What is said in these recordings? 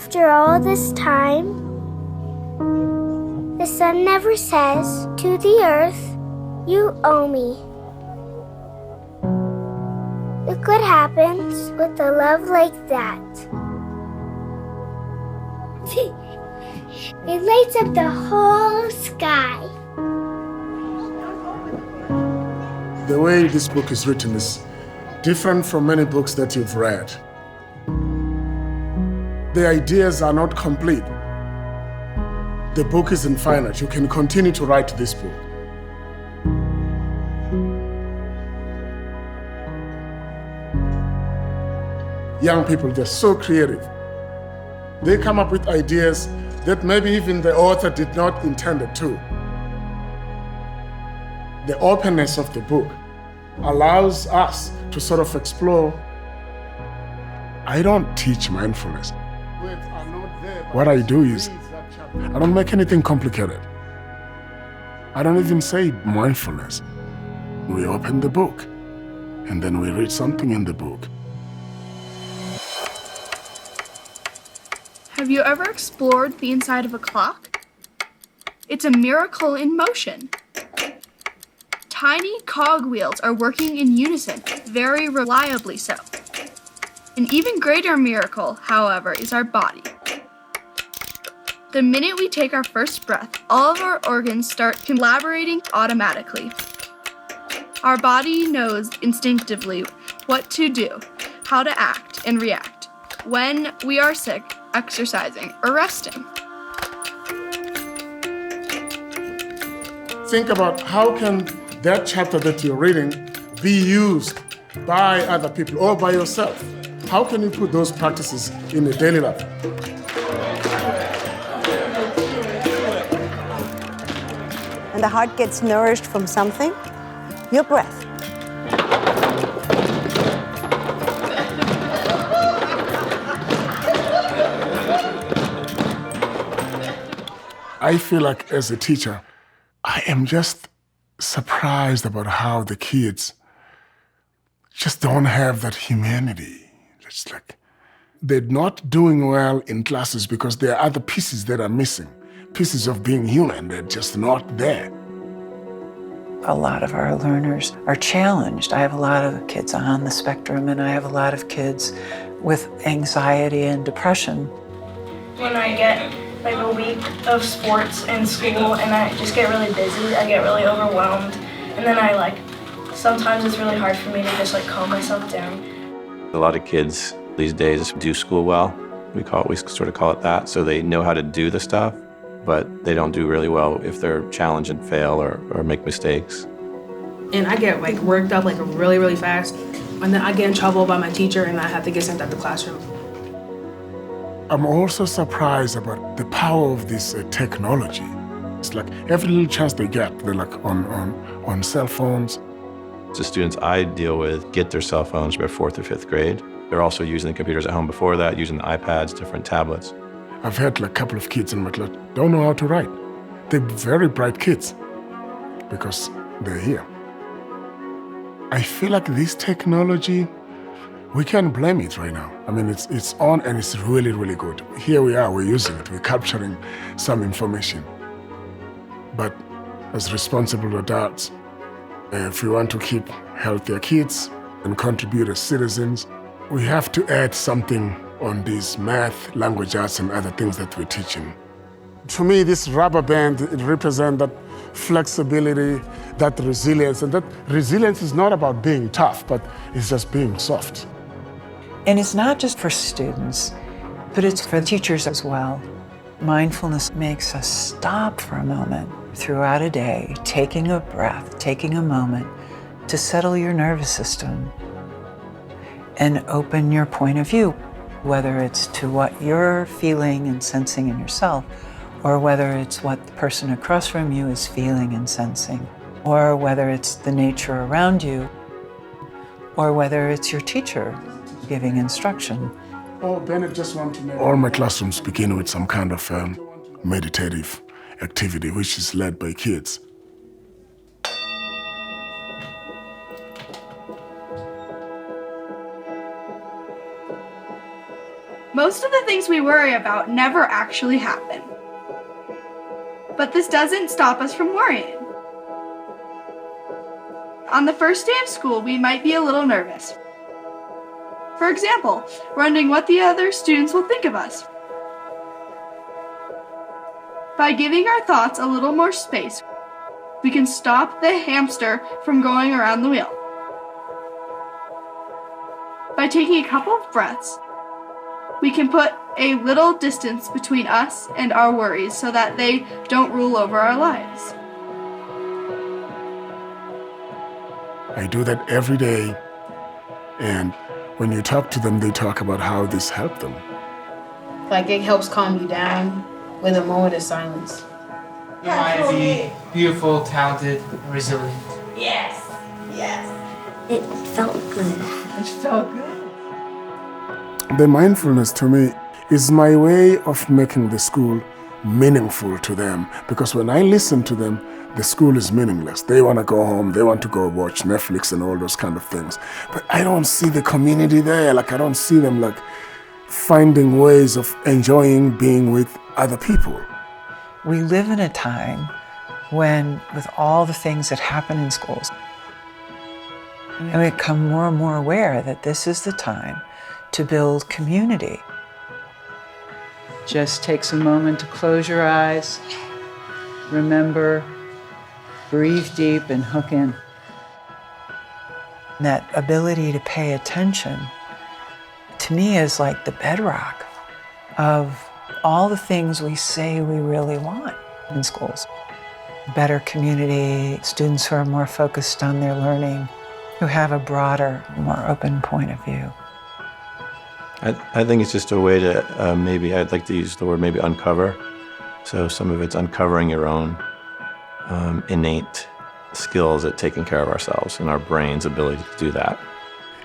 After all this time, the sun never says to the earth, "You owe me." Look what happens with a love like that. It lights up the whole sky. The way this book is written is different from many books that you've read. The ideas are not complete. The book is infinite. You can continue to write this book. Young people, they're so creative. They come up with ideas that maybe even the author did not intend it to. The openness of the book allows us to sort of explore. I don't teach mindfulness. What I do is, I don't make anything complicated. I don't even say mindfulness. We open the book, and then we read something in the book. Have you ever explored the inside of a clock? It's a miracle in motion. Tiny cogwheels are working in unison, very reliably so. An even greater miracle, however, is our body. The minute we take our first breath, all of our organs start collaborating automatically. Our body knows instinctively what to do, how to act and react when we are sick, exercising, or resting. Think about how can that chapter that you're reading be used by other people or by yourself. How can you put those practices in a daily life? And the heart gets nourished from something, your breath. I feel like as a teacher, I am just surprised about how the kids just don't have that humanity. It's like they're not doing well in classes because there are other pieces that are missing. Pieces of being human, they're just not there. A lot of our learners are challenged. I have a lot of kids on the spectrum, and I have a lot of kids with anxiety and depression. When I get like a week of sports in school and I just get really busy, I get really overwhelmed, and then sometimes it's really hard for me to just calm myself down. A lot of kids these days do school well. We sort of call it that. So they know how to do the stuff, but they don't do really well if they're challenged and fail or make mistakes. And I get worked up really, really fast, and then I get in trouble by my teacher and I have to get sent out the classroom. I'm also surprised about the power of this technology. It's like every little chance they get, they're on cell phones. The students I deal with get their cell phones by 4th or 5th grade. They're also using the computers at home before that, using the iPads, different tablets. I've had a couple of kids in my class don't know how to write. They're very bright kids because they're here. I feel like this technology, we can't blame it right now. I mean, it's on and it's really, really good. Here we are, we're using it, we're capturing some information. But as responsible adults, if we want to keep healthier kids and contribute as citizens, we have to add something on these math, language arts, and other things that we're teaching. To me, this rubber band, it represents that flexibility, that resilience. And that resilience is not about being tough, but it's just being soft. And it's not just for students, but it's for teachers as well. Mindfulness makes us stop for a moment throughout a day, taking a breath, taking a moment to settle your nervous system and open your point of view, whether it's to what you're feeling and sensing in yourself, or whether it's what the person across from you is feeling and sensing, or whether it's the nature around you, or whether it's your teacher giving instruction. Oh, Bennett just want to know. All my classrooms begin with some kind of meditative activity, which is led by kids. Most of the things we worry about never actually happen. But this doesn't stop us from worrying. On the first day of school, we might be a little nervous. For example, wondering what the other students will think of us. By giving our thoughts a little more space, we can stop the hamster from going around the wheel. By taking a couple of breaths, we can put a little distance between us and our worries so that they don't rule over our lives. I do that every day, and when you talk to them, they talk about how this helped them. Like it helps calm you down with a moment of silence. You might be beautiful, talented, and resilient. Yes. It felt good. It felt good. The mindfulness to me is my way of making the school meaningful to them, because when I listen to them, the school is meaningless. They want to go home, they want to go watch Netflix and all those kind of things. But I don't see the community there. Like, I don't see them like finding ways of enjoying being with other people. We live in a time when, with all the things that happen in schools, and we become more and more aware that this is the time to build community. Just takes a moment to close your eyes, remember, breathe deep and hook in. That ability to pay attention, to me, is like the bedrock of all the things we say we really want in schools. Better community, students who are more focused on their learning, who have a broader, more open point of view. I think it's just a way to maybe, I'd like to use the word maybe uncover. So some of it's uncovering your own innate skills at taking care of ourselves and our brain's ability to do that.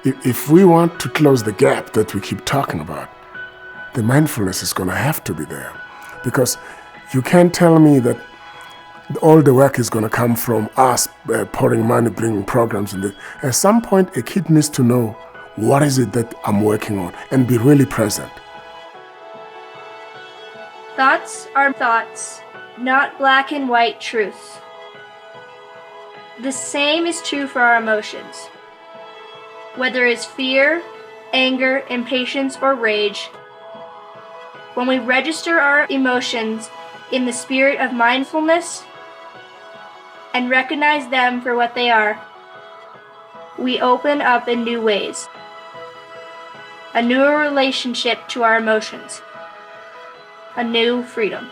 If we want to close the gap that we keep talking about, the mindfulness is going to have to be there. Because you can't tell me that all the work is going to come from us pouring money, bringing programs in. At some point, a kid needs to know, what is it that I'm working on, and be really present. Thoughts are thoughts, not black and white truth. The same is true for our emotions. Whether it's fear, anger, impatience, or rage, when we register our emotions in the spirit of mindfulness and recognize them for what they are, we open up in new ways. A newer relationship to our emotions. A new freedom.